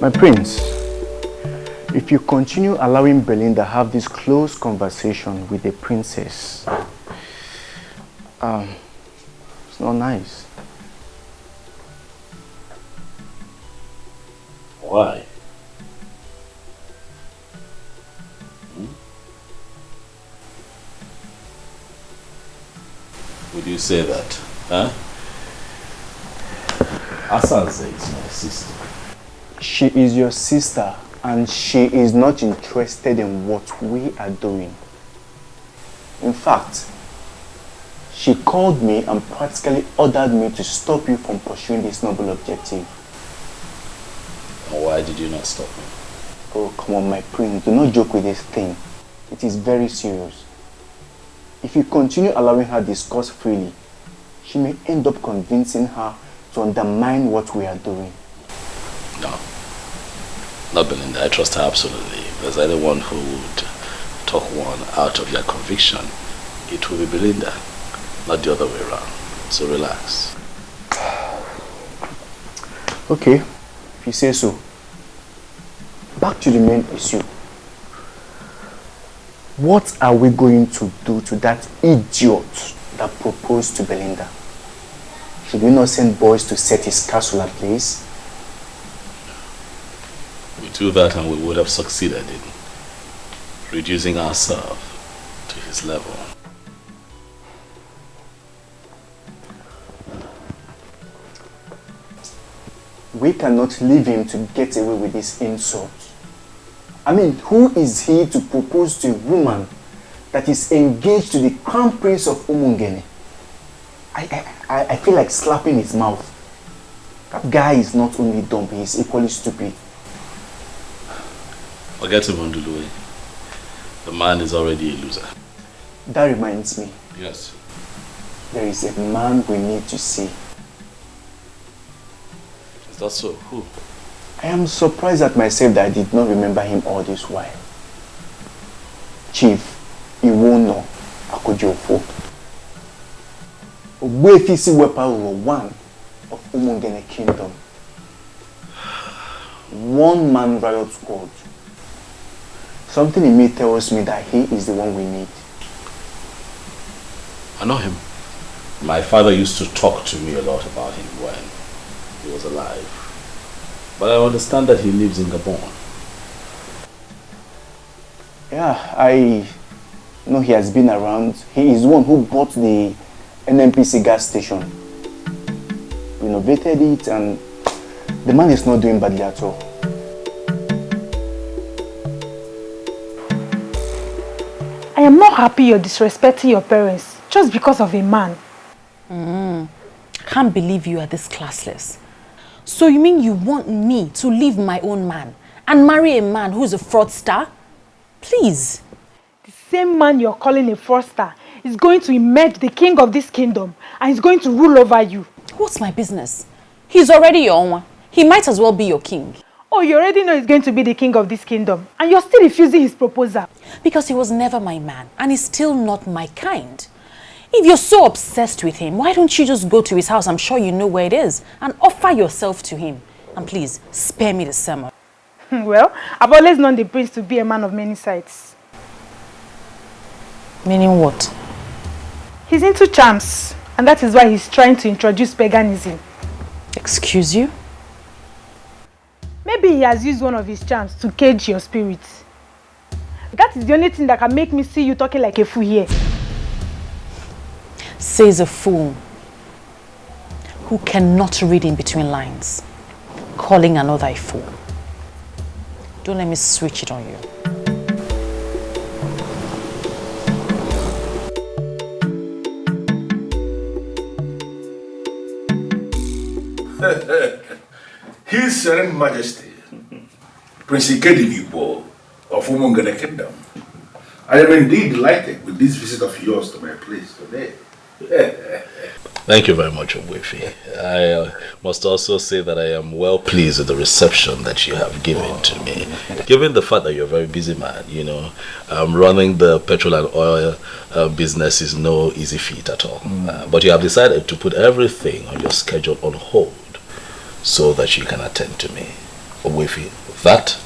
My prince, if you continue allowing Belinda have this close conversation with the princess, it's not nice. Why? Would you say that? Huh? Asanze is my sister. She is your sister and she is not interested in what we are doing. In fact, she called me and practically ordered me to stop you from pursuing this noble objective. Why did you not stop me? Oh, come on, my prince. Do not joke with this thing. It is very serious. If you continue allowing her discuss freely, she may end up convincing her to undermine what we are doing. No. Not Belinda. I trust her absolutely. If there's anyone who would talk one out of their conviction, it will be Belinda, not the other way around. So relax. Okay, if you say so. Back to the main issue. What are we going to do to that idiot that proposed to Belinda? Should we not send boys to set his castle ablaze? We do that and we would have succeeded in reducing ourselves to his level. We cannot leave him to get away with this insult. I mean, who is he to propose to a woman that is engaged to the crown prince of Umungene? I feel like slapping his mouth. That guy is not only dumb, he is equally stupid. Forget him, Onduluwe. The man is already a loser. That reminds me. Yes. There is a man we need to see. Is that so? Who? I am surprised at myself that I did not remember him all this while. Chief Iwono Akojofo. Ogwefisi Wepa one of Umungene Kingdom. One man riot squad. Something in me tells me that he is the one we need. I know him. My father used to talk to me a lot about him when he was alive. But I understand that he lives in Gabon. Yeah, I know he has been around. He is the one who bought the NNPC gas station. Renovated it and the man is not doing badly at all. I am not happy you're disrespecting your parents just because of a man. I can't believe you are this classless. So you mean you want me to leave my own man and marry a man who's a fraudster? Please. The same man you're calling a fraudster is going to emerge the king of this kingdom and is going to rule over you. What's my business? He's already your own. He might as well be your king. Oh, you already know he's going to be the king of this kingdom and you're still refusing his proposal. Because he was never my man and he's still not my kind. If you're so obsessed with him, why don't you just go to his house, I'm sure you know where it is, and offer yourself to him. And please, spare me the sermon. Well, I've always known the prince to be a man of many sides. Meaning what? He's into charms, and that is why he's trying to introduce paganism. Excuse you? Maybe he has used one of his charms to cage your spirit. That is the only thing that can make me see you talking like a fool here. Says a fool who cannot read in between lines, calling another a fool. Don't let me switch it on you. His Serene Majesty, Prince Ikedivipo of Umungene Kingdom. I am indeed delighted with this visit of yours to my place today. Thank you very much, Ogwefi. I must also say that I am well pleased with the reception that you have given to me. Given the fact that you're a very busy man, you know, running the petrol and oil business is no easy feat at all. But you have decided to put everything on your schedule on hold so that you can attend to me. Owefi, that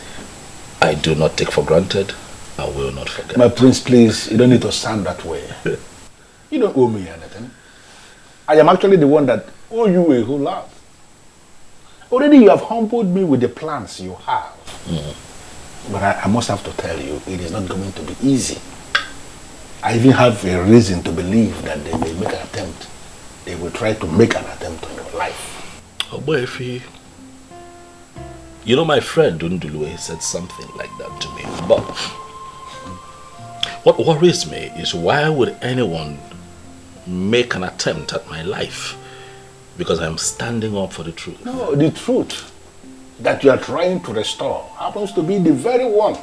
I do not take for granted. I will not forget. My prince, please, you don't need to sound that way. You don't owe me anything. I am actually the one that owe you a whole lot. Already you have humbled me with the plans you have. But I must have to tell you, it is not going to be easy. I even have a reason to believe that they may make an attempt. They will try to make an attempt on your life. Owefi, you know, my friend Undulue said something like that to me. But what worries me is, why would anyone make an attempt at my life? Because I'm standing up for the truth. No, the truth that you are trying to restore happens to be the very one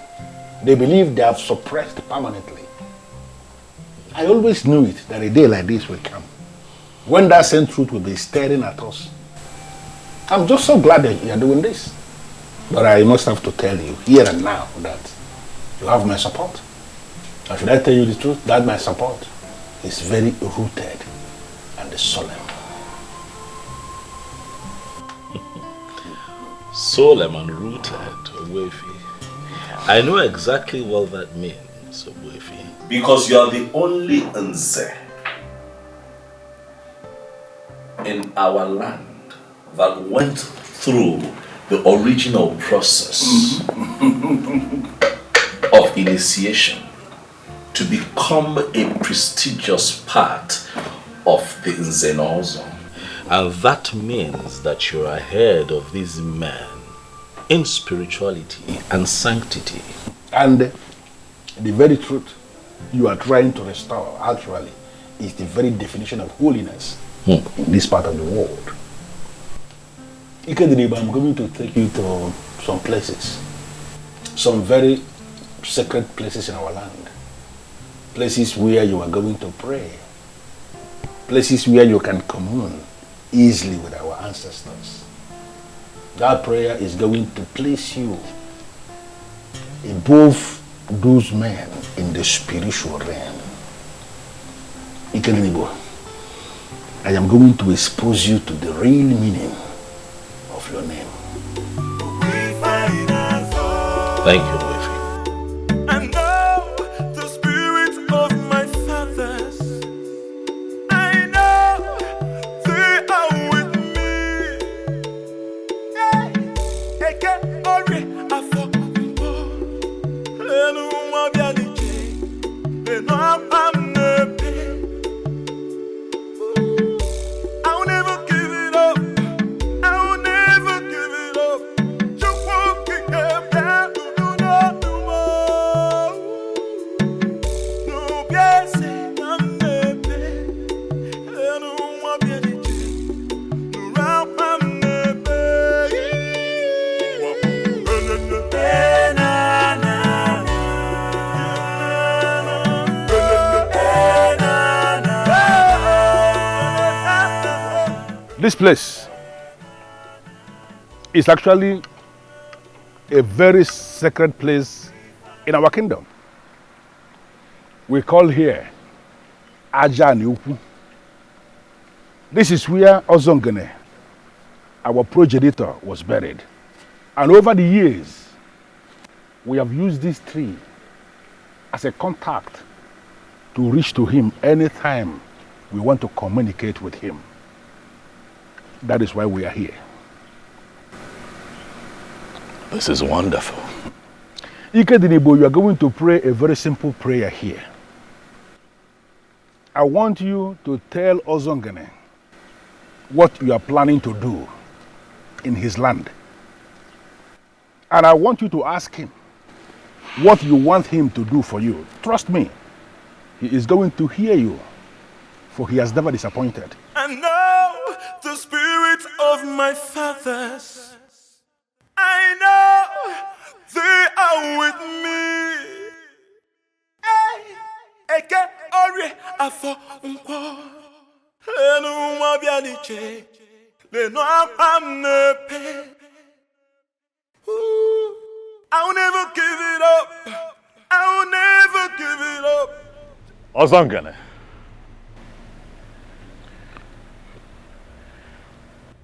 they believe they have suppressed permanently. I always knew it, that a day like this will come, when that same truth will be staring at us. I'm just so glad that you are doing this. But I must have to tell you here and now that you have my support. Or should I tell you the truth? That my support is very rooted and solemn. Solemn and rooted, Owefi. I know exactly what that means, Owefi. Because you are the only Nze in our land that went through the original process of initiation to become a prestigious part of the Nzenozo. And that means that you're ahead of these men in spirituality and sanctity. And the very truth you are trying to restore, actually, is the very definition of holiness in this part of the world. Ikediniba, I'm going to take you to some places, some very sacred places in our land, places where you are going to pray, places where you can commune easily with our ancestors. That prayer is going to place you above those men in the spiritual realm. Ikedinibo, I am going to expose you to the real meaning of your name. Thank you, Wefi. I know the spirit of my fathers. I know they are with me. Eke ori afọ mpo. Lenu mabia dije. Lenu amnepe. I will never give it up. I will never give it up. This place is actually a very sacred place in our kingdom. We call here Aja Ukwu. This is where Ozongene, our progenitor, was buried. And over the years, we have used this tree as a contact to reach to him anytime we want to communicate with him. That is why we are here. This is wonderful. Ikedinibo, you are going to pray a very simple prayer here. I want you to tell Ozongene what you are planning to do in his land. And I want you to ask him what you want him to do for you. Trust me, he is going to hear you, for he has never disappointed. I know the spirit of my fathers. I know they are with me. Eke ori afọ mpo. Lenu mabia dije. Lenu amnepe. I will never give it up. I will never give it up. Ozongene,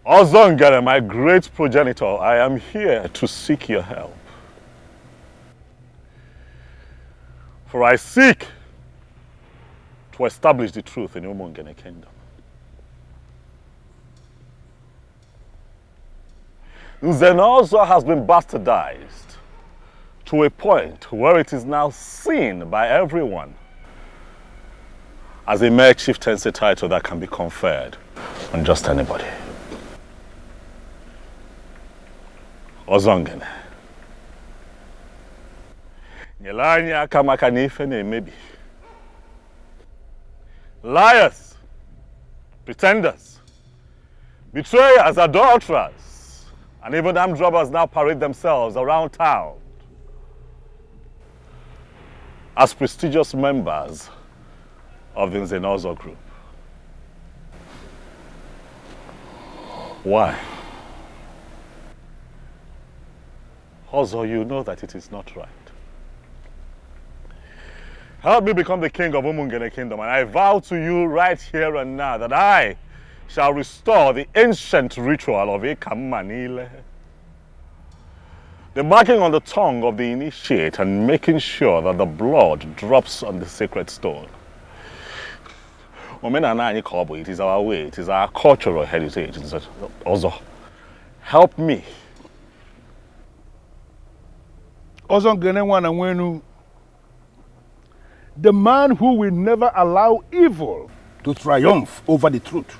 Ozongere, my great progenitor, I am here to seek your help. For I seek to establish the truth in Umungene Kingdom. Nzenozo has been bastardized to a point where it is now seen by everyone as a mere chieftaincy title that can be conferred on just anybody. Ozongene. Nyelanya kamakanife ne maybe. Liars, pretenders, betrayers, adulterers, and even armed robbers now parade themselves around town as prestigious members of the Nzenozo group. Why? Also, you know that it is not right. Help me become the king of Umungene Kingdom, and I vow to you right here and now that I shall restore the ancient ritual of Ekamanile. The marking on the tongue of the initiate and making sure that the blood drops on the sacred stone. It is our way, it is our cultural heritage. Also, help me. The man who will never allow evil to triumph over the truth.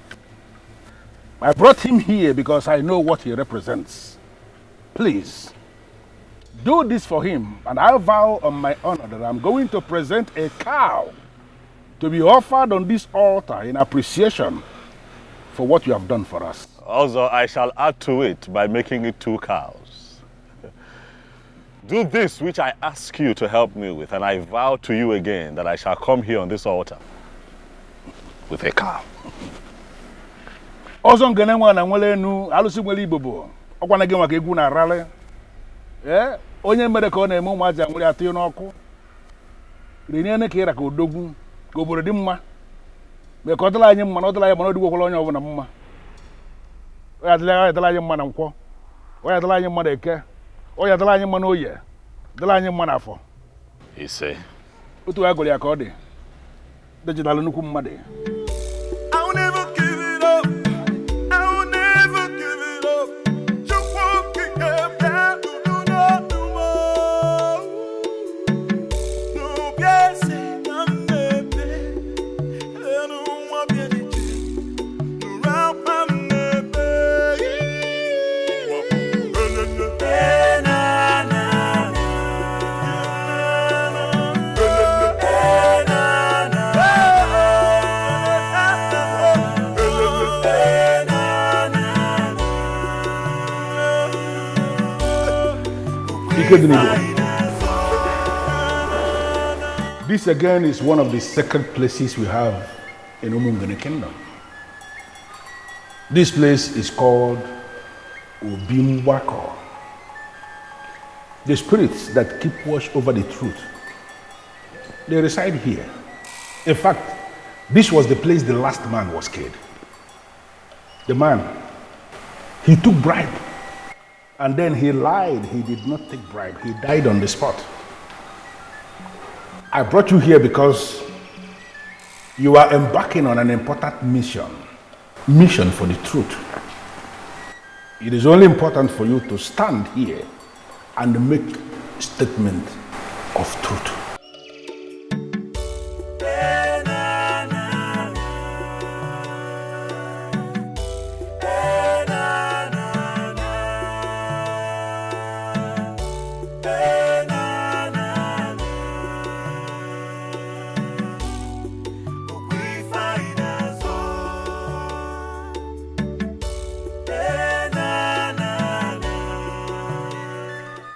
I brought him here because I know what he represents. Please, do this for him, and I vow on my honor that I'm going to present a cow to be offered on this altar in appreciation for what you have done for us. Also, I shall add to it by making it 2 cows. Do this which I ask you to help me with, and I vow to you again that I shall come here on this altar with a cow. Ozongene nwana nwele enu alusi nwele Igbo okwana gị maka egwu na rale. Onye mere ka ọ na-eme ụmụaja nwere atụ n'ọkụ. Riniene ka ịra ka odogwu ka obodo dị mma. Me ka ọ dịla anyị mma na ọ dịla anyị mma na odigwokwala onye ọbụla mma. O ya dịla anyị mma na Nkwọ. O ya dịla anyị mma na Eke. O ya dịla anyị mma na Oye. Dịla anyị mma na Afọ. Ise. Otu agụrụ ya ka ọ dị. Digital nnukwu mmadụ. I will never give it up. I will never give it up. Just walk it up, down, no more. No, yes, I'm baby. I don't want to be the round I'm baby. This again is one of the sacred places we have in Umungene Kingdom. This place is called Obimbwako. The spirits that keep watch over the truth, they reside here. In fact, this was the place the last man was killed. The man, he took bribe. And then he lied, he did not take bribe, he died on the spot. I brought you here because you are embarking on an important mission for the truth. It is only important for you to stand here and make a statement of truth.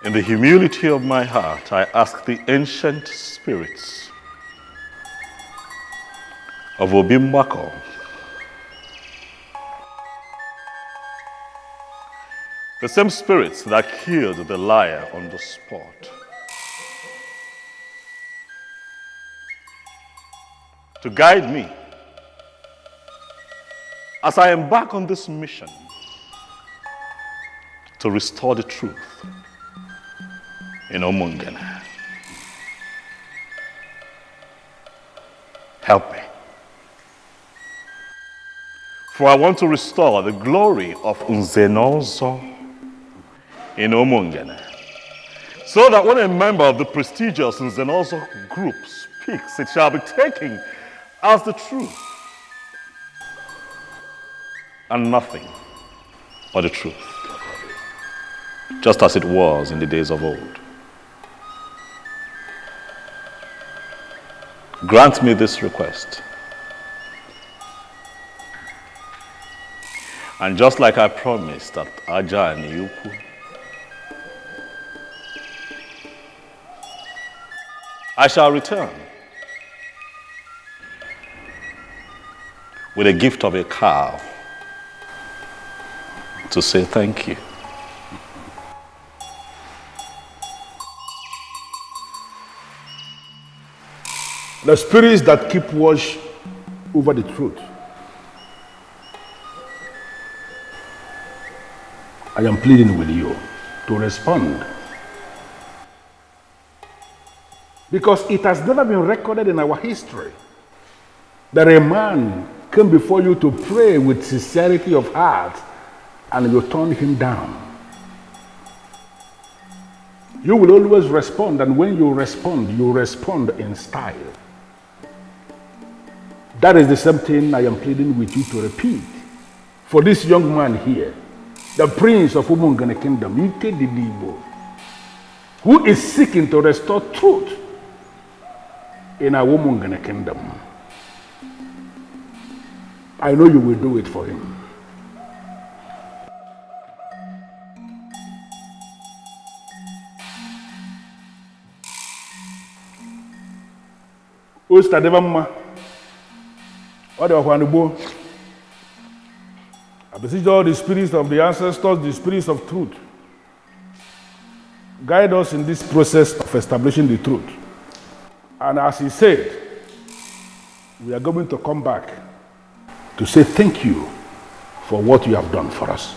In the humility of my heart, I ask the ancient spirits of Obimbwako the same spirits that killed the liar on the spot, to guide me as I embark on this mission to restore the truth in Umungene. Help me. For I want to restore the glory of Nzenozo in Umungene, so that when a member of the prestigious Nzenozo group speaks, it shall be taken as the truth and nothing but the truth, just as it was in the days of old. Grant me this request. And just like I promised at Aja and Yuku, I shall return with a gift of a cow to say thank you. The spirits that keep watch over the truth, I am pleading with you to respond. Because it has never been recorded in our history that a man came before you to pray with sincerity of heart and you turned him down. You will always respond, and when you respond in style. That is the same thing I am pleading with you to repeat. For this young man here, the prince of Umungene Kingdom, Ike Didibo, who is seeking to restore truth in our Umungene Kingdom. I know you will do it for him. Osta Devamma, what do ORANUGO? I beseech all the spirits of the ancestors, the spirits of truth, guide us in this process of establishing the truth. And as he said, we are going to come back to say thank you for what you have done for us.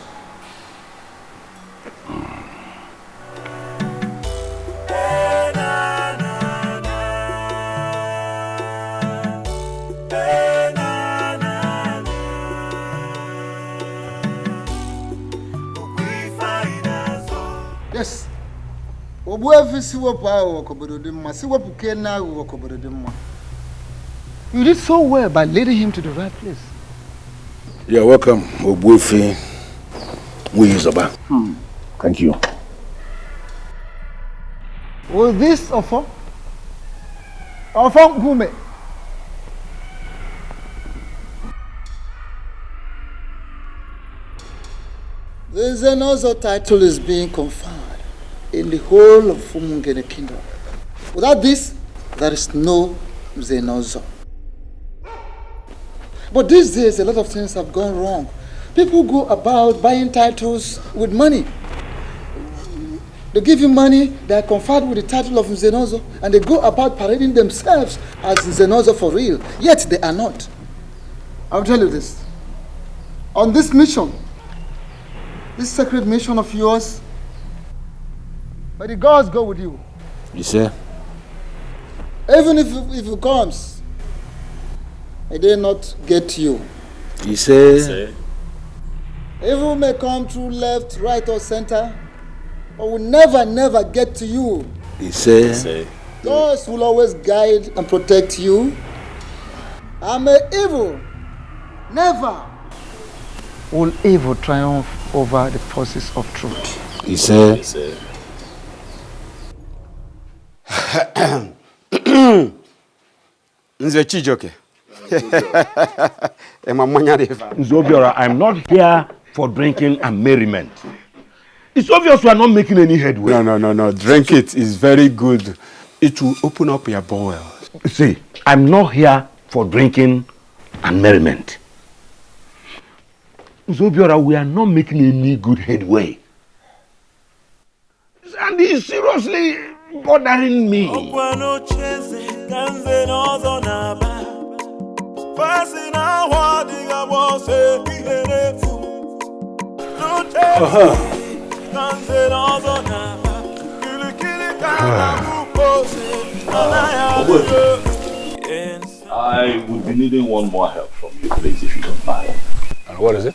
Yes. You did so well by leading him to the right place. You're welcome, Obuefi Muyizoba. Thank you. Was this Ofo? Ofo Gume? The Nzenozo title is being conferred in the whole of Umungene Kingdom. Without this, there is no Nzenozo. But these days, a lot of things have gone wrong. People go about buying titles with money. They give you money, they are conferred with the title of Nzenozo, and they go about parading themselves as Nzenozo for real, yet they are not. I'll tell you this. On this mission, this sacred mission of yours, may the gods go with you. You say? Even if it comes, may they not get you. You say? Evil may come through left, right, or center, but will never get to you. You say? Gods will always guide and protect you. And may evil never Will evil triumph over the forces of truth. You say? Nzobiora, I'm not here for drinking and merriment. It's obvious we are not making any headway. No. Drink it. It's very good. It will open up your bowels. See, I'm not here for drinking and merriment. Nzobiora, we are not making any good headway. And it's seriously bothering me. I would be needing one more help from you, please, if you don't mind. And what is it?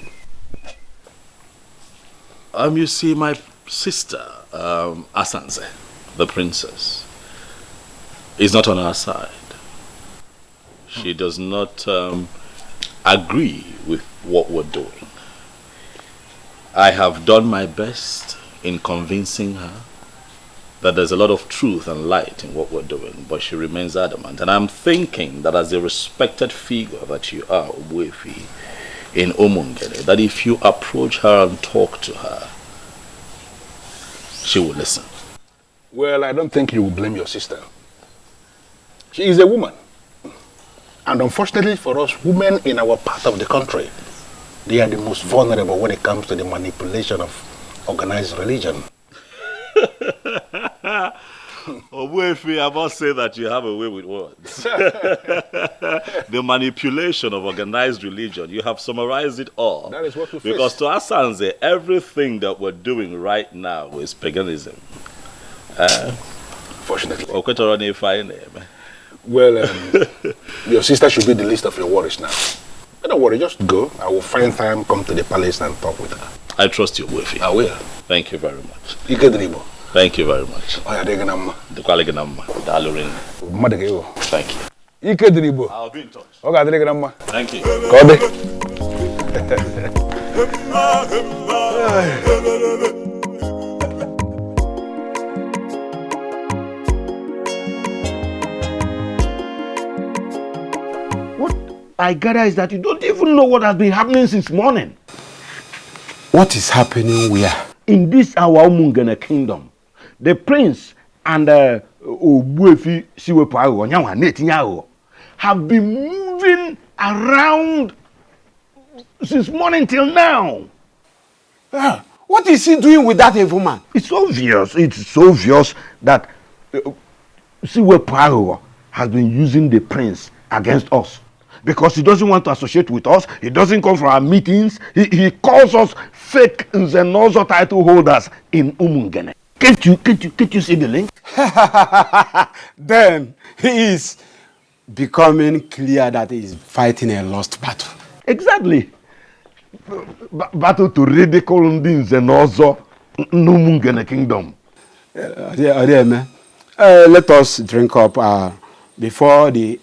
You see, my sister, Asanze, the princess, is not on our side. She does not agree with what we're doing. I have done my best in convincing her that there's a lot of truth and light in what we're doing, but she remains adamant. And I'm thinking that as a respected figure that you are, Wefi, in Umungene, that if you approach her and talk to her, she will listen. Well, I don't think you will blame your sister. She is a woman. And unfortunately for us, women in our part of the country, they are the most vulnerable when it comes to the manipulation of organized religion. Obuefi, I must say that you have a way with words. The manipulation of organized religion, you have summarized it all. That is what we face. Because to Asanze, everything that we're doing right now is paganism. Fortunately. Well, your sister should be the least of your worries now. But don't worry, just go. I will find time, come to the palace and talk with her. I trust you, Wefi. I will. Thank you very much. Thank you very much. Thank you. I'll be in touch. Thank you. What I gather is that you don't even know what has been happening since morning. What is happening where? In this our Umungene kingdom. The prince and Obuefi Siwepo have been moving around since morning till now. What is he doing with that evil man? It's obvious that Siwepo has been using the prince against us. Because he doesn't want to associate with us, he doesn't come for our meetings, he calls us fake Nzenozo title holders in Umungene. Can't you see the link? Then he is becoming clear that he is fighting a lost battle. Exactly. Battle to ridicule Nzenozo Umungene kingdom. Let us drink up before the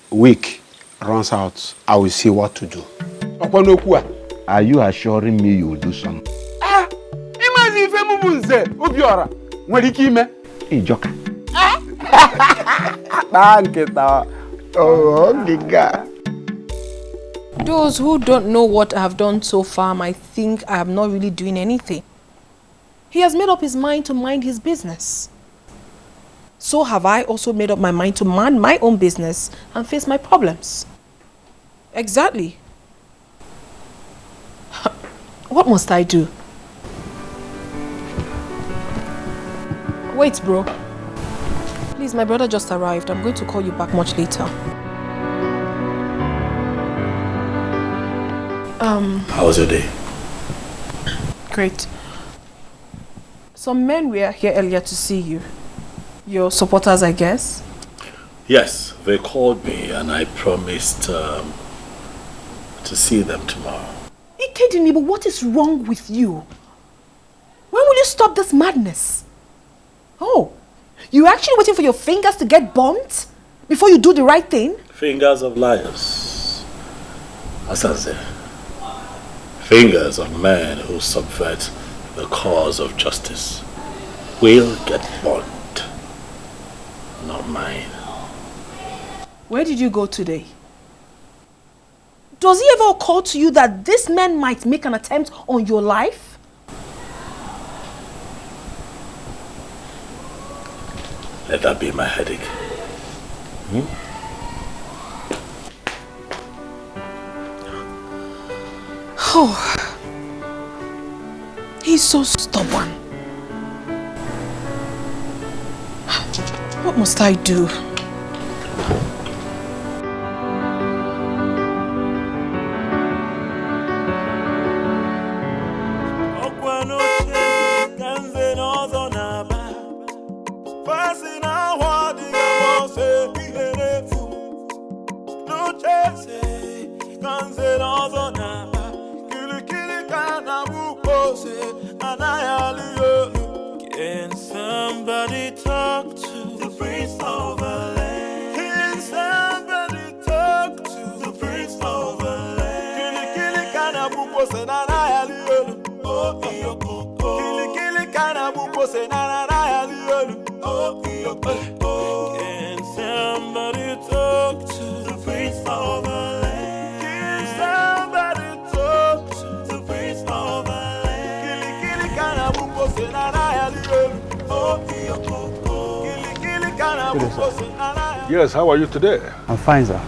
week runs out. I will see what to do. Are you assuring me you will do something? Ijoka. Those who don't know what I have done so far might think I am not really doing anything. He has made up his mind to mind his business. So have I also made up my mind to mind my own business and face my problems. Exactly. What must I do? Wait, bro. Please, my brother just arrived. I'm going to call you back much later. How was your day? Great. Some men were here earlier to see you. Your supporters, I guess? Yes, they called me and I promised to see them tomorrow. Ikedinim, but what is wrong with you? When will you stop this madness? Oh, you're actually waiting for your fingers to get burnt before you do the right thing? Fingers of liars. Asanze. Fingers of men who subvert the cause of justice will get burnt. Not mine. Where did you go today? Does it ever occur to you that this man might make an attempt on your life? Let that be my headache. Oh, he's so stubborn. What must I do? say na na na ya liolu. Oh, can somebody talk to the prince of the land? Can somebody talk to the prince of the land? Kili kili kana buko say na na ya liolu. Oh, kili kili kana buko say na na. Yes, how are you today? I'm fine, sir.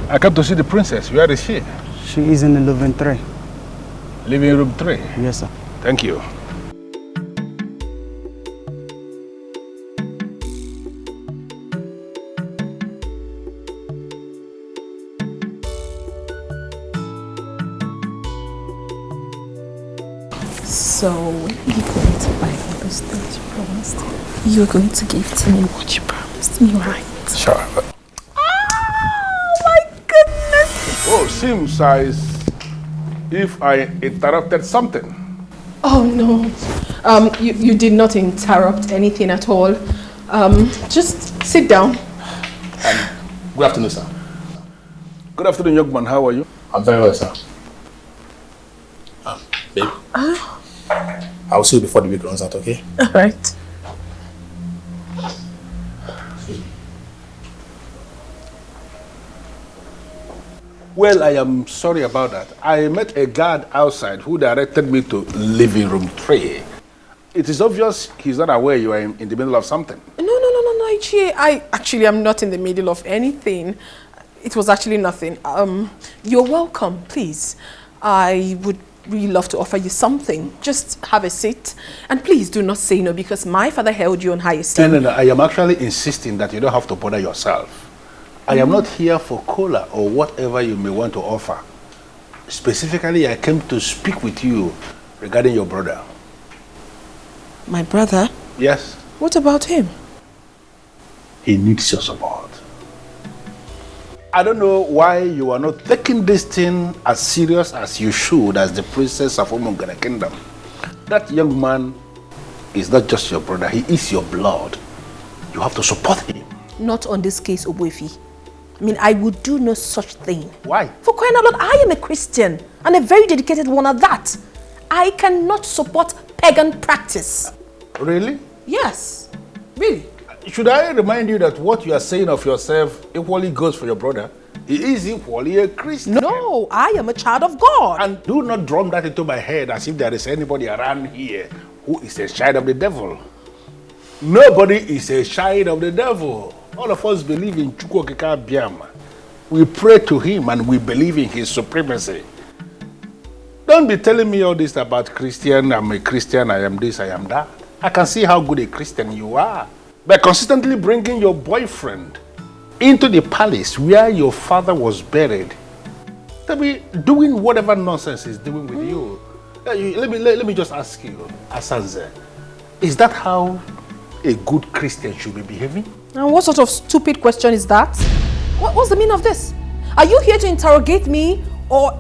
I come to see the princess. Where is she? She is in the living 3. Living room 3? Yes, sir. Thank you. So, when are you going to buy all those things you promised? You're going to give to me what you promised me, right? Sure. Oh my goodness! Oh, seems as if I interrupted something. Oh no, you did not interrupt anything at all. Just sit down. Good afternoon, sir. Good afternoon, young man. How are you? I'm very well, sir. Babe, I'll see you before the week runs out, okay? All right. Well, I am sorry about that. I met a guard outside who directed me to living room 3. It is obvious he's not aware you are in the middle of something. No, Ichie. I actually am not in the middle of anything. It was actually nothing. You're welcome, please. I would really love to offer you something. Just have a seat. And please do not say no, because my father held you on high esteem. No. I am actually insisting that you don't have to bother yourself. I am not here for cola or whatever you may want to offer. Specifically, I came to speak with you regarding your brother. My brother? Yes. What about him? He needs your support. I don't know why you are not taking this thing as serious as you should as the princess of Umungene Kingdom. That young man is not just your brother, he is your blood. You have to support him. Not on this case, Obuefi. I mean, I would do no such thing. Why? For crying out loud, I am a Christian, and a very dedicated one at that. I cannot support pagan practice. Really? Yes, really. Should I remind you that what you are saying of yourself equally goes for your brother? He is equally a Christian. No, I am a child of God. And do not drum that into my head as if there is anybody around here who is a child of the devil. Nobody is a child of the devil. All of us believe in CHUKS. We pray to him and we believe in his supremacy. Don't be telling me all this about Christian. I'm a Christian, I am this, I am that. I can see how good a Christian you are. By consistently bringing your boyfriend into the palace where your father was buried, to be doing whatever nonsense he's doing with you. Let me just ask you, Asanze, is that how a good Christian should be behaving? And what sort of stupid question is that? What's the meaning of this? Are you here to interrogate me, or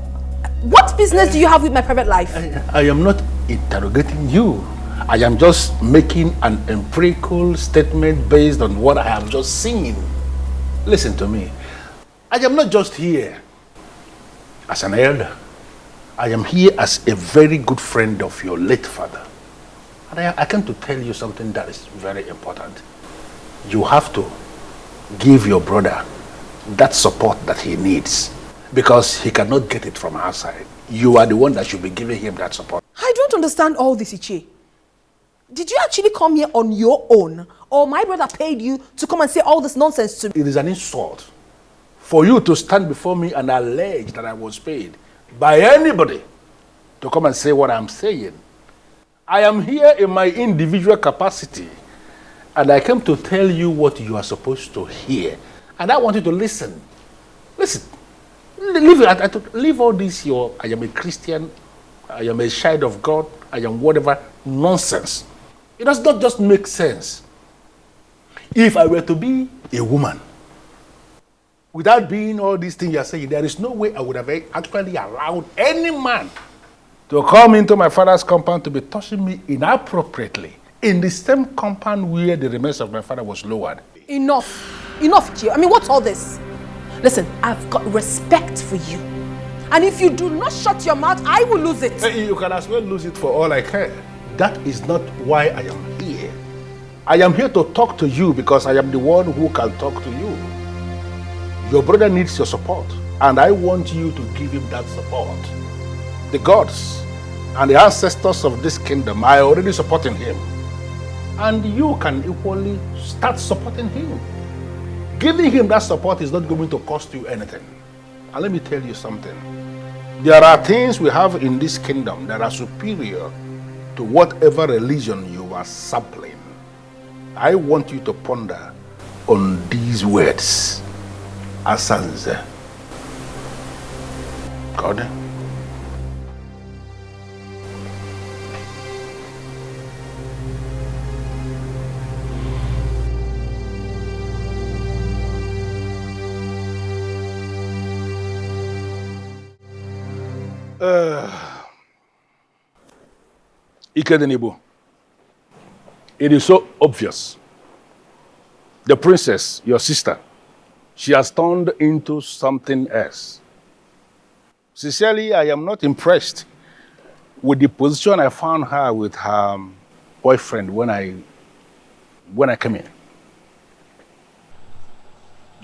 what business do you have with my private life? I am not interrogating you. I am just making an empirical statement based on what I have just seen. Listen to me. I am not just here as an elder. I am here as a very good friend of your late father. And I came to tell you something that is very important. You have to give your brother that support that he needs, because he cannot get it from outside. You are the one that should be giving him that support. I don't understand all this, Ichie. Did you actually come here on your own, or my brother paid you to come and say all this nonsense to me? It is an insult for you to stand before me and allege that I was paid by anybody to come and say what I'm saying. I am here in my individual capacity, and I came to tell you what you are supposed to hear. And I want you to listen. Listen. Leave all this, I am a Christian, I am a child of God, I am whatever nonsense. It does not just make sense. If I were to be a woman, without being all these things you are saying, there is no way I would have actually allowed any man to come into my father's compound to be touching me inappropriately in the same compound where the remains of my father was lowered. Enough, Ichie. I mean, what's all this? Listen, I've got respect for you. And if you do not shut your mouth, I will lose it. You can as well lose it for all I care. That is not why I am here. I am here to talk to you because I am the one who can talk to you. Your brother needs your support, and I want you to give him that support. The gods and the ancestors of this kingdom are already supporting him. And you can equally start supporting him. Giving him that support is not going to cost you anything. And let me tell you something. There are things we have in this kingdom that are superior to whatever religion you are sampling. I want you to ponder on these words. Asanze. God. Ikedenibo, it is so obvious. The princess, your sister, she has turned into something else. Sincerely, I am not impressed with the position I found her with her boyfriend when I came in.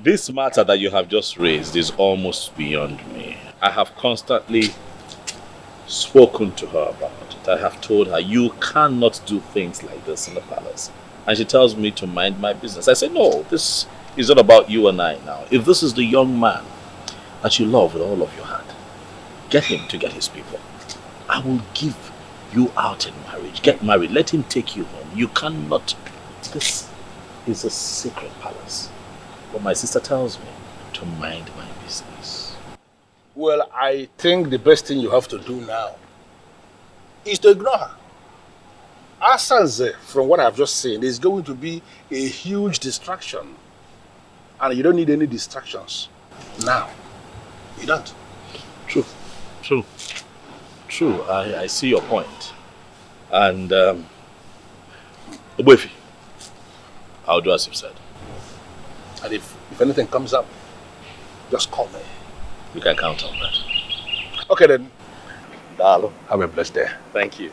This matter that you have just raised is almost beyond me. I have constantly spoken to her about it. I have told her, you cannot do things like this in the palace. And she tells me to mind my business. I say, no, this is not about you and I now. If this is the young man that you love with all of your heart, get him to get his people. I will give you out in marriage. Get married. Let him take you home. You cannot. This is a sacred palace. But my sister tells me to mind my business. Well, I think the best thing you have to do now is to ignore her. Asanze, from what I've just seen, is going to be a huge distraction. And you don't need any distractions now. You don't. True. I see your point. And, Obuefi, I'll do as you've said. And if anything comes up, just call me. You can count on that. Okay then. Dalo. Have a blessed day. Thank you.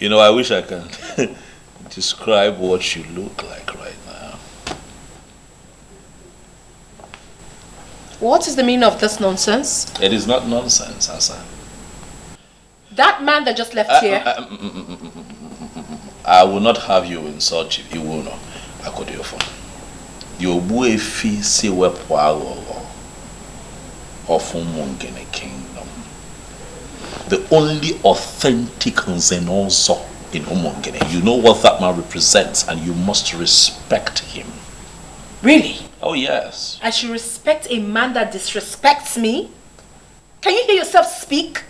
You know, I wish I can describe what you look like right now. What is the meaning of this nonsense? It is not nonsense, Asa. That man that just left here. I will not have you insult you. You will not. I could do your phone. Your boy fi si wepo of Umungene Kingdom. The only authentic Nzenozo in Umungene. You know what that man represents, and you must respect him. Really? Oh yes. I should respect a man that disrespects me? Can you hear yourself speak?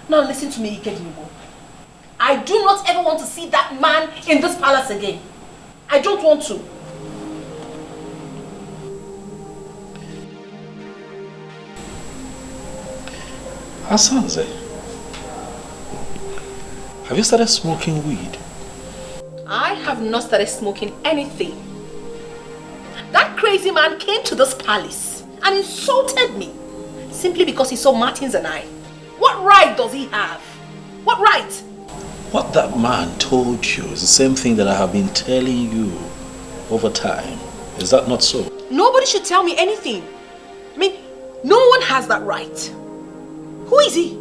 Now listen to me, Ikedinibo. I do not ever want to see that man in this palace again. I don't want to. Asanze, have you started smoking weed? I have not started smoking anything. That crazy man came to this palace and insulted me simply because he saw Martins and I. What right does he have? What right? What that man told you is the same thing that I have been telling you over time. Is that not so? Nobody should tell me anything. I mean, no one has that right. Who is he?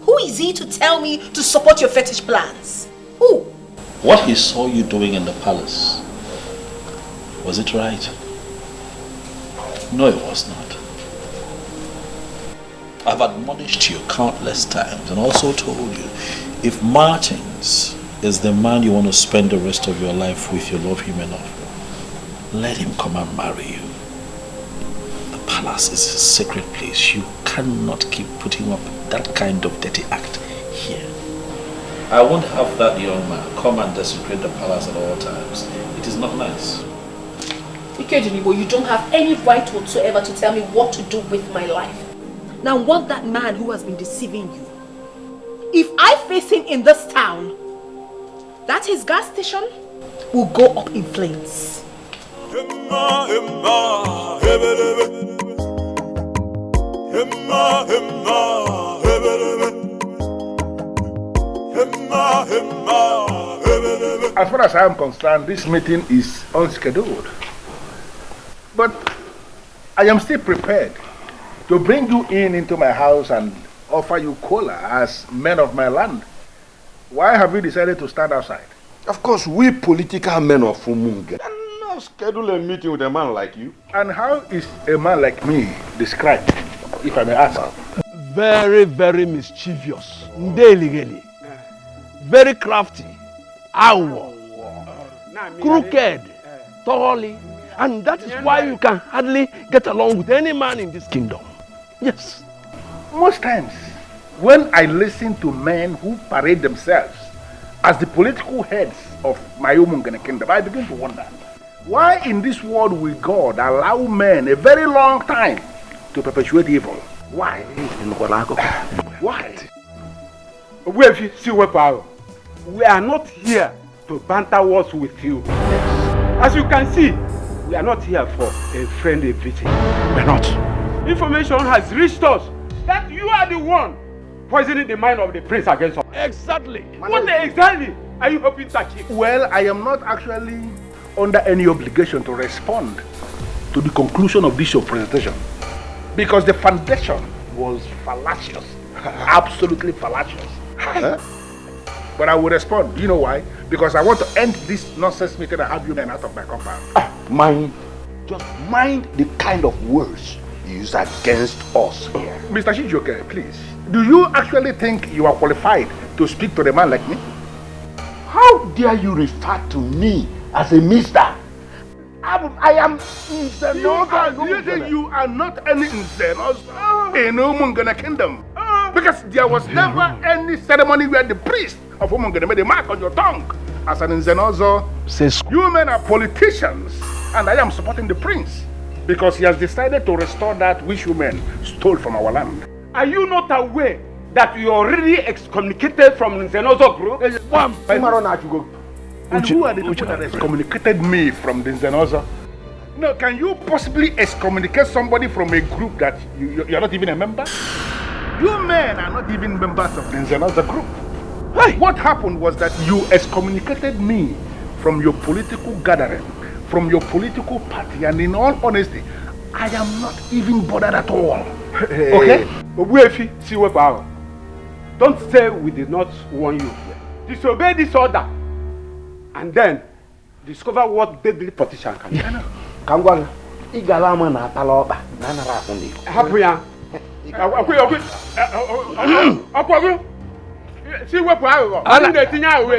Who is he to tell me to support your fetish plans? Who? What he saw you doing in the palace, was it right? No, it was not. I've admonished you countless times and also told you, if Martins is the man you want to spend the rest of your life with, you love him enough, let him come and marry you. The palace is a sacred place. You cannot keep putting up that kind of dirty act here. I won't have that young man come and desecrate the palace at all times. It is not nice. Ikechukwu, you don't have any right whatsoever to tell me what to do with my life. Now, what that man who has been deceiving you, if I face him in this town, that his gas station will go up in flames. As far as I am concerned, this meeting is unscheduled. But I am still prepared to bring you into my house and offer you cola as men of my land. Why have you decided to stand outside? Of course, we political men of Umungene cannot schedule a meeting with a man like you. And how is a man like me described, if I may ask? Very, very mischievous. Ndeligeli. Very crafty. Awo. Crooked. Thoroughly. And that is why you can hardly get along with any man in this kingdom. Yes. Most times, when I listen to men who parade themselves as the political heads of my Umungene kingdom, I begin to wonder, why in this world will God allow men a very long time to perpetuate evil? Why? Why? We are not here to banter words with you. As you can see, we are not here for a friendly visit. We're not. Information has reached us that you are the one poisoning the mind of the prince against us. Exactly. What exactly are you hoping to achieve? Well, I am not actually under any obligation to respond to the conclusion of this your presentation, because the foundation was fallacious. Absolutely fallacious. But I will respond. Do you know why? Because I want to end this nonsense meeting and have you men out of my compound. Just mind the kind of words you use against us here. Mr. Shijoke, please. Do you actually think you are qualified to speak to a man like me? How dare you refer to me as a mister? I am Nzenozo. You are not any Nzenozo in Umungene kingdom. Because there was never any ceremony where the priest of Umungene made a mark on your tongue as an Nzenozo. You men are politicians, and I am supporting the prince because he has decided to restore that which you men stole from our land. Are you not aware that you are already excommunicated from the Nzenozo group? And who are the people that excommunicated me from the Nzenozo? No, can you possibly excommunicate somebody from a group that you're not even a member? You men are not even members of the Nzenozo group. Hey. What happened was that you excommunicated me from your political gathering, from your political party, and in all honesty, I am not even bothered at all. Okay? Don't say we did not warn you. Disobey this order, and then discover what deadly politician can do. Kangwang, Igalama na Taloba, Nanara only. Happy. See what power. I'm the thing I will.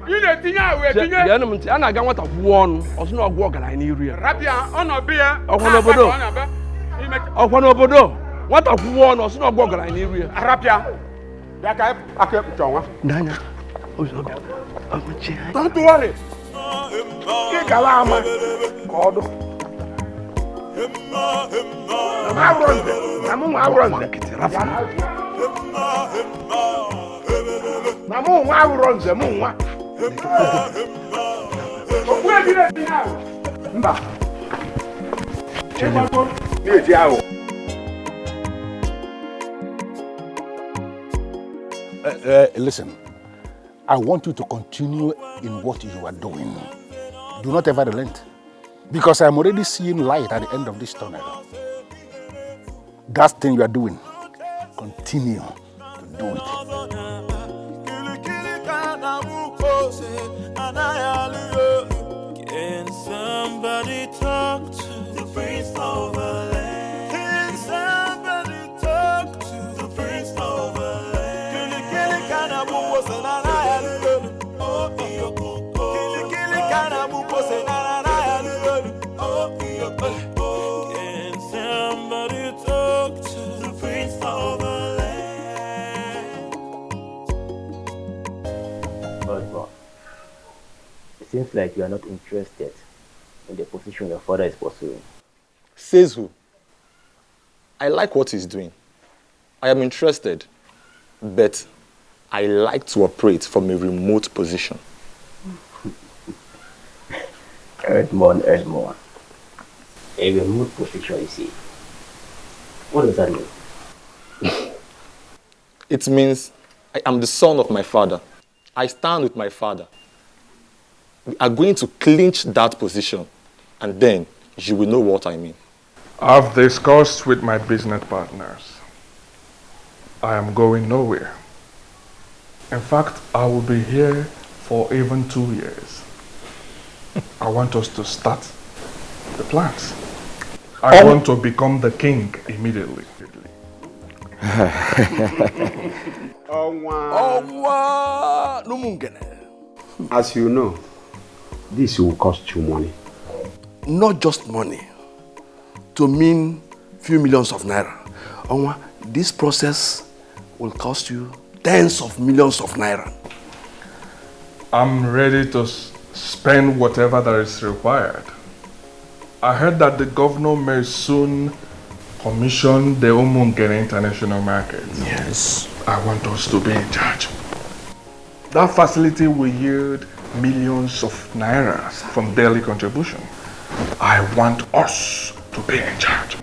You the thing I will. The enemy, and I got what of one or no walk and I need real. Rapia on a beer or one obodo. What of one or no walk and I need real. Rapia. That I kept John. Nana. Don't worry. Igalama. God. Listen, I want you to continue in what you are doing. Do not ever relent. Because I'm already seeing light at the end of this tunnel. That thing you are doing, continue to do it. seems like you are not interested in the position your father is pursuing. Says who? I like what he's doing. I am interested, but I like to operate from a remote position. Edmond. A remote position, you see. What does that mean? It means I am the son of my father. I stand with my father. We are going to clinch that position, and then you will know what I mean. I've discussed with my business partners. I am going nowhere. In fact, I will be here for even 2 years. I want us to start the plans. I want to become the king immediately. As you know, this will cost you money. Not just money, to mean few millions of naira. This process will cost you tens of millions of naira. I'm ready to spend whatever that is required. I heard that the governor may soon commission the Umungene International Market. Yes. I want us to be in charge. That facility will yield millions of naira from daily contribution. I want us to be in charge.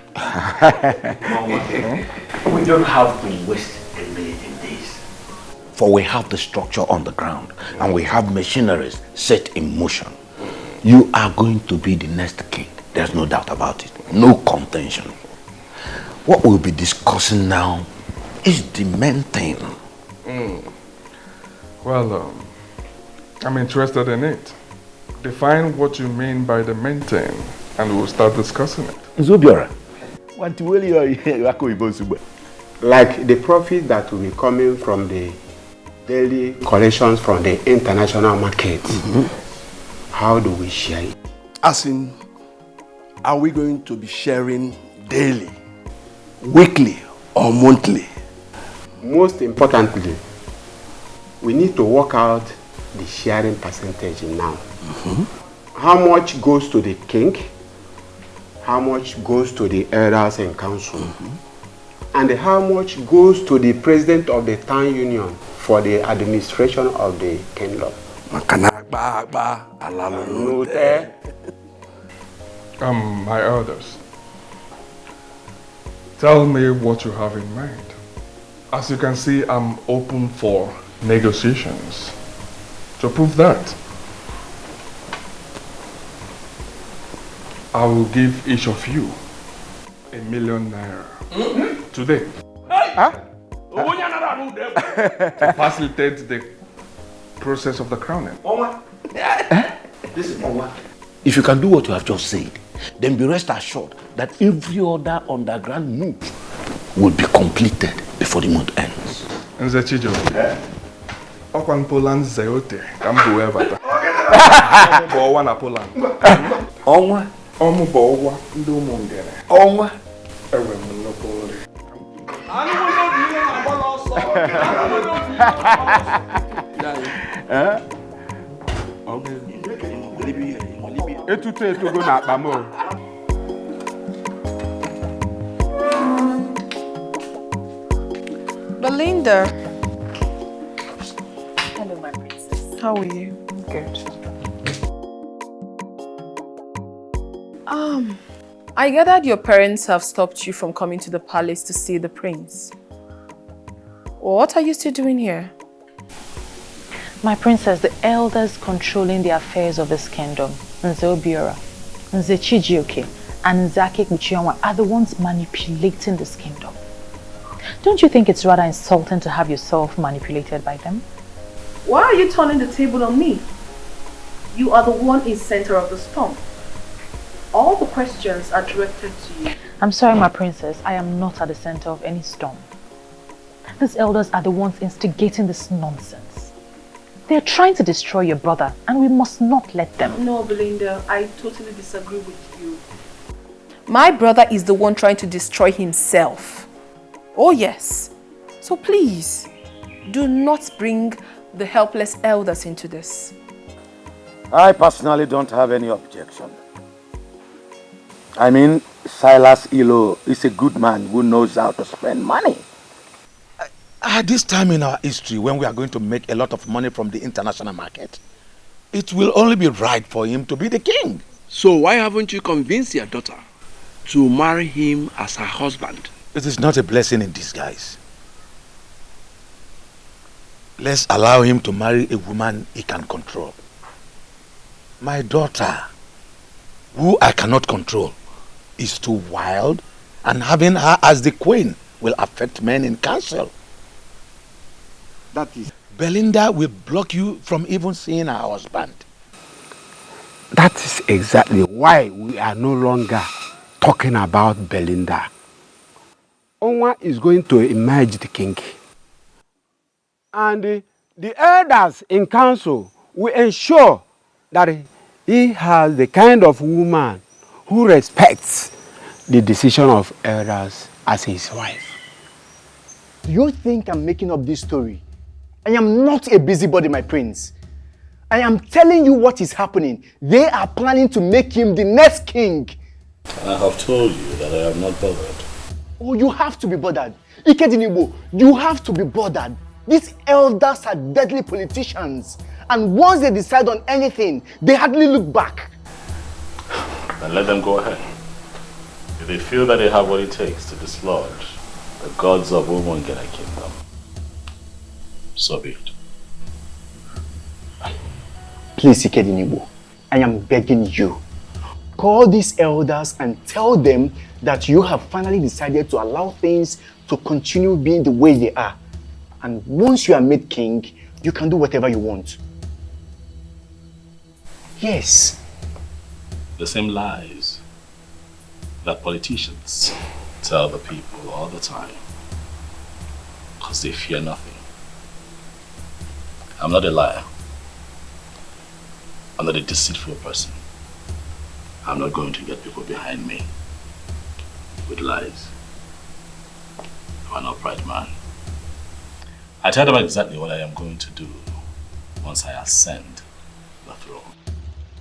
We don't have to waste a minute in this. For we have the structure on the ground and we have machineries set in motion. You are going to be the next king. There's no doubt about it. No contention. What we'll be discussing now is the main thing. Well, I'm interested in it. Define what you mean by the main thing and we'll start discussing it. Zubiora. Like the profit that will be coming from the daily collections from the international market. How do we share it? As in, are we going to be sharing daily, weekly, or monthly? Most importantly, we need to work out the sharing percentage now. How much goes to the king? How much goes to the elders and council? And how much goes to the president of the town union for the administration of the kingdom? My elders, tell me what you have in mind. As you can see, I'm open for negotiations. To prove that, I will give each of you $1 million today. To facilitate the process of the crowning. If you can do what you have just said, then be rest assured that every other underground move will be completed before the month ends. Nze Chijo, Okwan Poland Zeote, Kambu Evata. Omu na Poland. Onwa? Omu Bowa, Ndu Mungene. Onwa? Ewe Munopoli. Etute go na akpamo. Belinda. Hello, my princess. How are you? Good. I gathered your parents have stopped you from coming to the palace to see the prince. What are you still doing here? My princess, the elders controlling the affairs of this kingdom, Nze Obiora, Nze Chijioke, and Nze AKPA are the ones manipulating this kingdom. Don't you think it's rather insulting to have yourself manipulated by them? Why are you turning the table on me? You are the one in center of the storm. All the questions are directed to you. I'm sorry, my princess. I am not at the center of any storm. These elders are the ones instigating this nonsense. They're trying to destroy your brother, and we must not let them. No, Belinda, I totally disagree with you. My brother is the one trying to destroy himself. Oh yes. So please, do not bring the helpless elders into this. I personally don't have any objection. I mean, Silas Ilo is a good man who knows how to spend money. At this time in our history, when we are going to make a lot of money from the international market, it will only be right for him to be the king. So why haven't you convinced your daughter to marry him as her husband? It is not a blessing in disguise. Let's allow him to marry a woman he can control. My daughter, who I cannot control, is too wild, and having her as the queen will affect men in council. That is... Belinda will block you from even seeing her husband. That is exactly why we are no longer talking about Belinda. Onwa is going to emerge the king. And the elders in council will ensure that he has the kind of woman who respects the decision of elders as his wife. Do you think I'm making up this story? I am not a busybody, my prince. I am telling you what is happening. They are planning to make him the next king. I have told you that I am not bothered. Oh, you have to be bothered. Ikedinibo, you have to be bothered. These elders are deadly politicians. And once they decide on anything, they hardly look back. Then let them go ahead. If they feel that they have what it takes to dislodge the gods of Umungene Kingdom, so be it. Please, Ikedinibo, I am begging you. Call these elders and tell them that you have finally decided to allow things to continue being the way they are. And once you are made king, you can do whatever you want. Yes. The same lies that politicians tell the people all the time, because they fear nothing. I'm not a liar. I'm not a deceitful person. I'm not going to get people behind me with lies. I'm an upright man. I tell them exactly what I am going to do once I ascend the throne.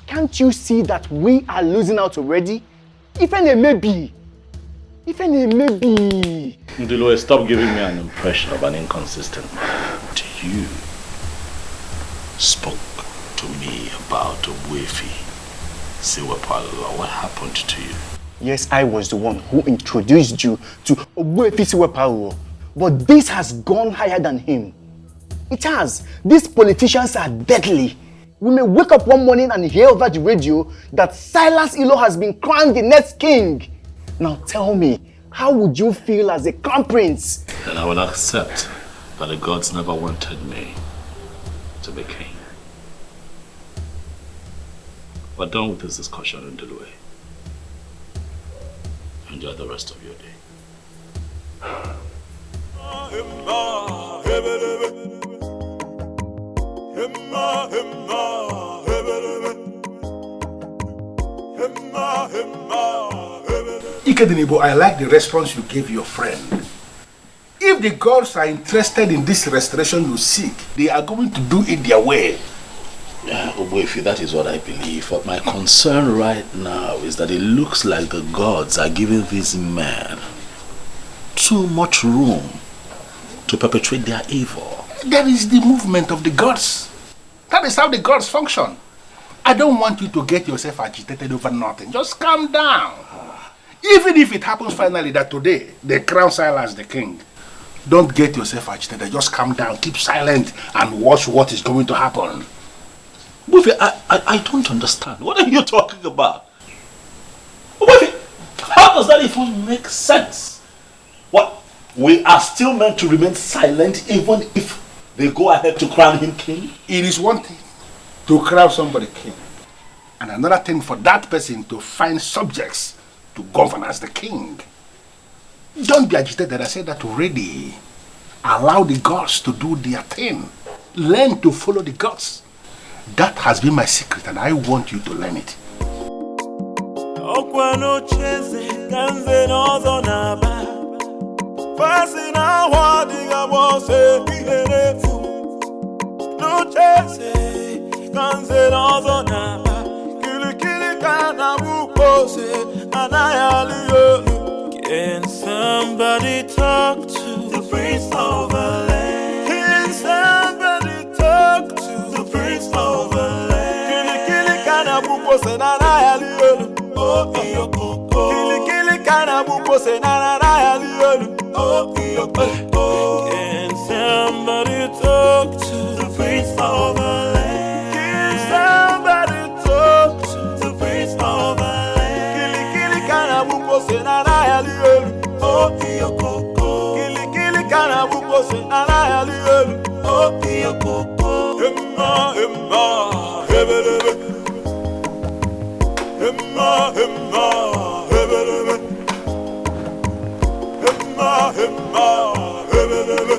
Can't you see that we are losing out already? Even a maybe. Ndilo, stop giving me an impression of an inconsistent man. You spoke to me about Wefi. Siwepalua. What happened to you? Yes, I was the one who introduced you to Wefi Siwepalua. But this has gone higher than him. It has. These politicians are deadly. We may wake up one morning and hear over the radio that Silas Ilo has been crowned the next king. Now tell me, how would you feel as a crown prince? Then I will accept that the gods never wanted me to be king. We're done with this discussion in Delaware. Enjoy the rest of your day. Ikedinibo, I like the response you gave your friend. If the gods are interested in this restoration you seek, they are going to do it their way. Obuefi, that is what I believe. But my concern right now is that it looks like the gods are giving these men too much room to perpetrate their evil. There is the movement of the gods. That is how the gods function. I don't want you to get yourself agitated over nothing. Just calm down. Even if it happens finally that today they crown Silas the king, don't get yourself agitated. Just calm down, keep silent, and watch what is going to happen. Buffy, I don't understand. What are you talking about? Buffy, how does that even make sense? What? We are still meant to remain silent even if they go ahead to crown him king? It is one thing to crown somebody king, and another thing for that person to find subjects to govern as the king. Don't be agitated. I said that already. Allow the gods to do their thing. Learn to follow the gods. That has been my secret, and I want you to learn it. kanze nozo naba. Kili kana bukose, anayali. Can somebody talk to the Prince of the land? Can somebody talk to the Prince of the land? Kili kana bukose, anayali. OKOKO. Kili kana bukose, anayali. OKOKO. Can somebody talk to the Prince of the land? Can somebody talk to the Prince of the land? Kili kana bukose, anayali. OKOKO. Kili kana bukose, anayali. OKOKO. Emma, hebelebe. Emma, hebelebe. Emma, hebelebe.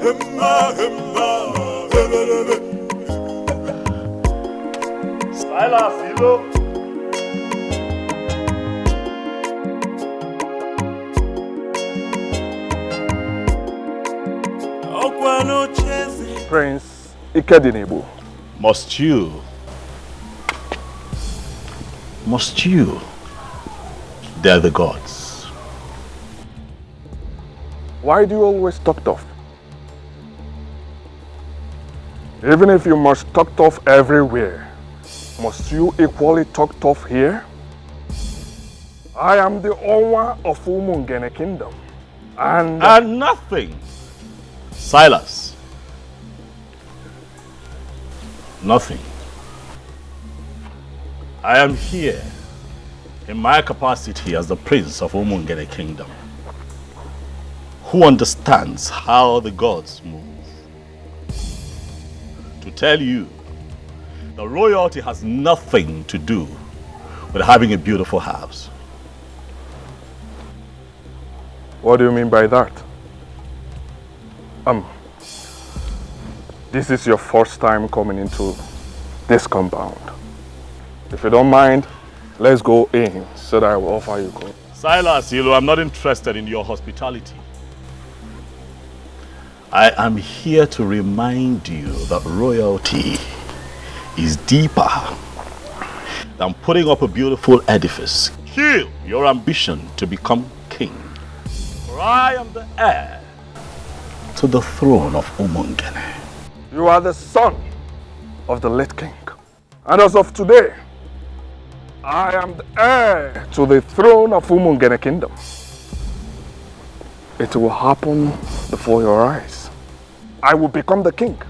Emma, hebelebe. Silas, Ilo. Prince Ikedinebo. Must you? They're the gods. Why do you always talk tough? Even if you must talk tough everywhere, must you equally talk tough here? I am the owner of Umungene Kingdom. And nothing. Silas. Nothing. I am here in my capacity as the Prince of Umungene Kingdom, who understands how the gods move. To tell you, the royalty has nothing to do with having a beautiful house. What do you mean by that? This is your first time coming into this compound. If you don't mind, let's go in so that I will offer you coffee. Silas, I'm not interested in your hospitality. I am here to remind you that royalty is deeper than putting up a beautiful edifice. Kill your ambition to become king. For I am the heir to the throne of Umungene. You are the son of the late king. And as of today, I am the heir to the throne of Umungene Kingdom. It will happen before your eyes. I will become the king.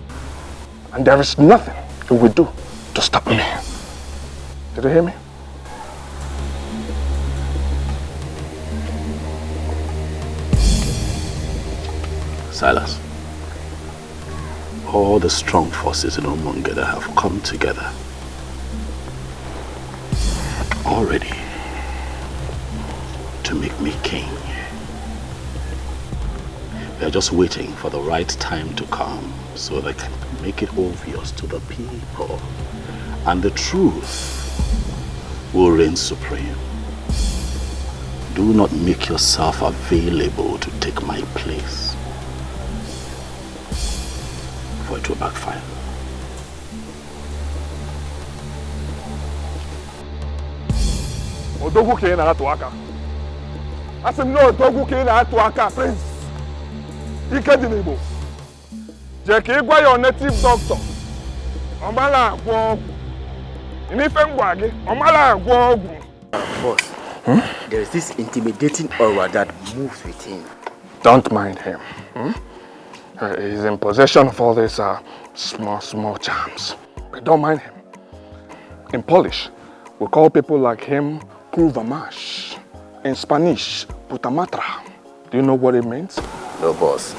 And there is nothing you will do to stop me. Did you hear me? Silas, all the strong forces in Umungene have come together already to make me king. They're just waiting for the right time to come so they can make it obvious to the people, and the truth will reign supreme. Do not make yourself available to take my place, for it will backfire. Odogu ke na atu aka. Asim no odogu ke na atu aka, Prince Ikedinebo. Je ke gwa your native doctor. Omala agwo. Inife ngwa gi, omala agwo. Boss, there is this intimidating aura that moves with him. Don't mind him. He's in possession of all these small charms. But don't mind him. In Polish, we call people like him Kurvamash. In Spanish, Putamatra. Do you know what it means? No, boss.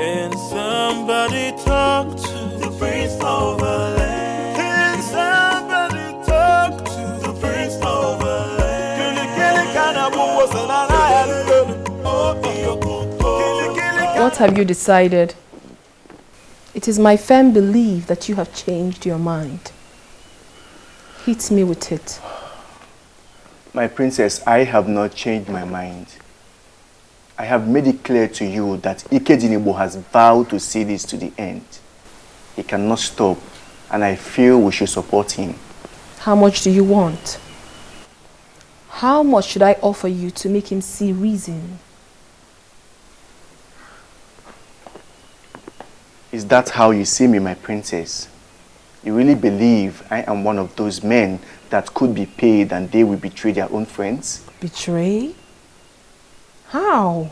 Can somebody talk to the Prince of the land? Can somebody talk to the Prince of the land? Kili kana buwo sana na ya liyo. Oh, What have you decided? It is my firm belief that you have changed your mind. Hit me with it. My princess, I have not changed my mind. I have made it clear to you that Ikejinibo has vowed to see this to the end. He cannot stop, and I feel we should support him. How much do you want? How much should I offer you to make him see reason? Is that how you see me, my princess? You really believe I am one of those men that could be paid and they will betray their own friends? Betray? How?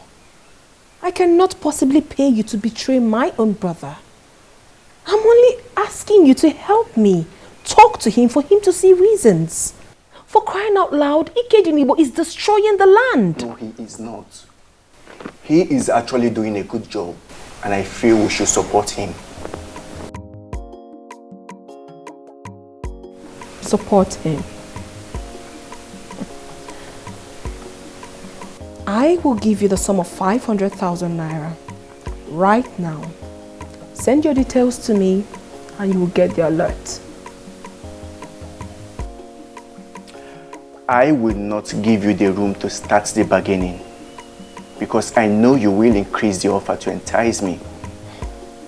I cannot possibly pay you to betray my own brother. I'm only asking you to help me. Talk to him for him to see reasons. For crying out loud, Ikejinibo is destroying the land. No, he is not. He is actually doing a good job, and I feel we should support him. Support him. I will give you the sum of 500,000 naira right now. Send your details to me and you will get the alert. I will not give you the room to start the bargaining because I know you will increase the offer to entice me.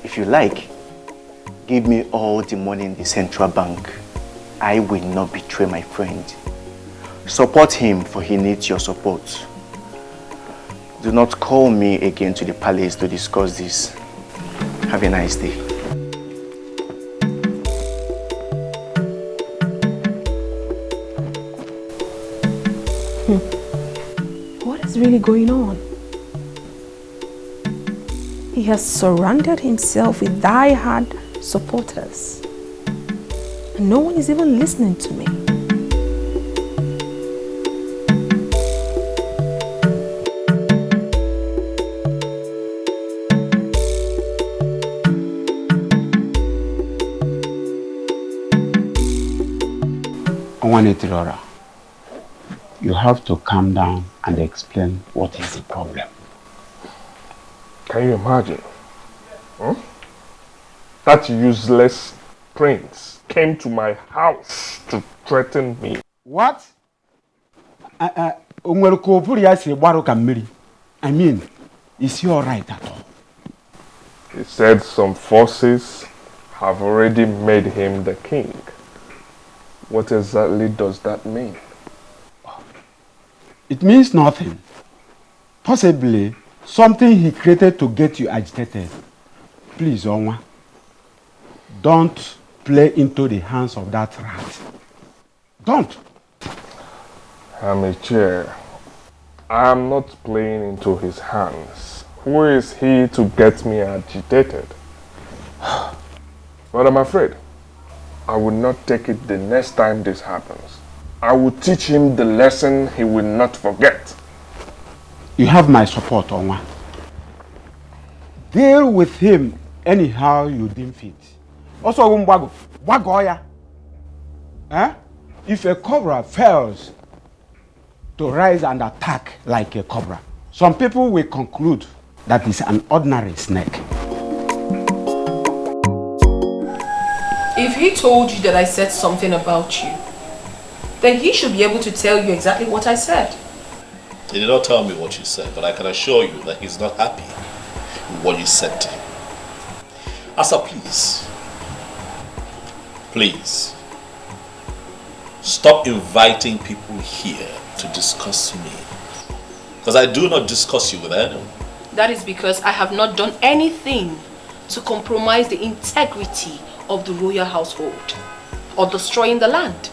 If you like, give me all the money in the central bank. I will not betray my friend. Support him, for he needs your support. Do not call me again to the palace to discuss this. Have a nice day. What is really going on? He has surrounded himself with die-hard supporters. And no one is even listening to me. Onwanetirora, you have to calm down and explain what is the problem. Can you imagine? That useless prince came to my house to threaten me. What? I mean, is he alright at all? He said some forces have already made him the king. What exactly does that mean? It means nothing. Possibly something he created to get you agitated. Please, Onwa, don't play into the hands of that rat. Don't. Amateur, I am not playing into his hands. Who is he to get me agitated? But I'm afraid I will not take it the next time this happens. I will teach him the lesson he will not forget. You have my support, Onwa. Deal with him anyhow you deem fit. Also, Wagoya. If a cobra fails to rise and attack like a cobra, some people will conclude that it's an ordinary snake. If he told you that I said something about you, then he should be able to tell you exactly what I said. He did not tell me what you said, but I can assure you that he's not happy with what you said to him. Asa, please, stop inviting people here to discuss me. Because I do not discuss you with anyone. That is because I have not done anything to compromise the integrity of the royal household or destroying the land.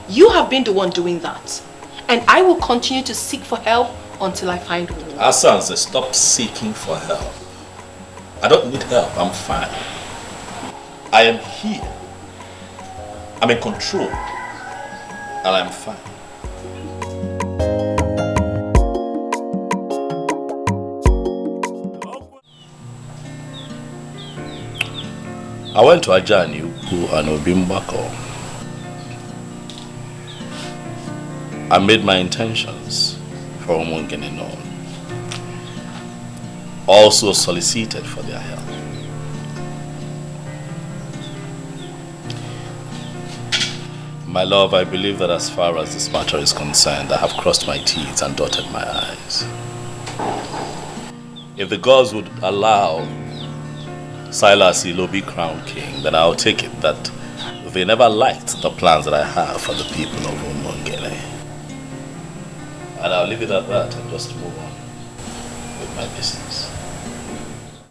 You have been the one doing that. And I will continue to seek for help until I find one. Asanze, stop seeking for help. I don't need help, I'm fine. I am here. I'm in control. And I'm fine. I went to Ajaniukwu and Obimbako. I made my intentions for Umungene known. also solicited for their help. My love, I believe that as far as this matter is concerned, I have crossed my T's and dotted my I's. If the gods would allow Silas Ilobi crowned king, then I'll take it that they never liked the plans that I have for the people of Umungene. And I'll leave it at that and just move on with my business.